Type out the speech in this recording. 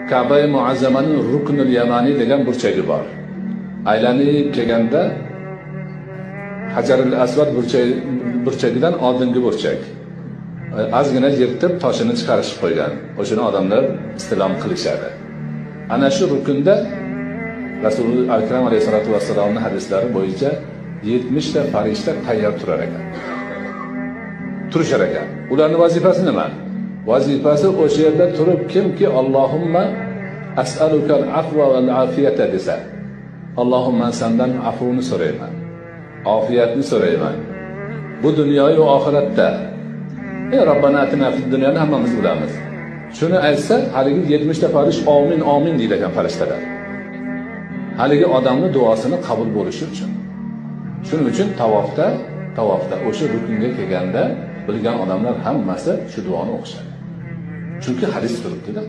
Ka'ba-i Muazzamaning Ruknul Yamani degan burchagi bor. Aylanib kelganda Hajarul Aswad burchagidan oldingi burchak. Ozgina yirtib toshini chiqarishib qo'ygan. O'shani odamlar istilom qilishadi. Ana shu rukunda Rasululloh akram alayhisolatu vassalomning hadislari bo'yicha 70 ta farishta tayyor turar ekan. Turishar ekan. Ularning vazifasi nima? Vazifasi o'sha yerda turib kimki Allohumma as'alukal afva val afiyata desa, Allohumma sendan afvuni so'rayman, ofiyatni so'rayman. Bu dunyo va oxiratda. Robbana atina fid dunyoni hammamiz bilamiz. Shuni aytsa, haligi 70 ta farish amin amin deydi ekan farishtalar. Haligi odamning duosini qabul bo'lishi uchun. Shuning uchun tavofda o'sha rukunga kelganda bilgan odamlar hammasi shu duoni o'qishadi. Chunki hadis turibdi-da.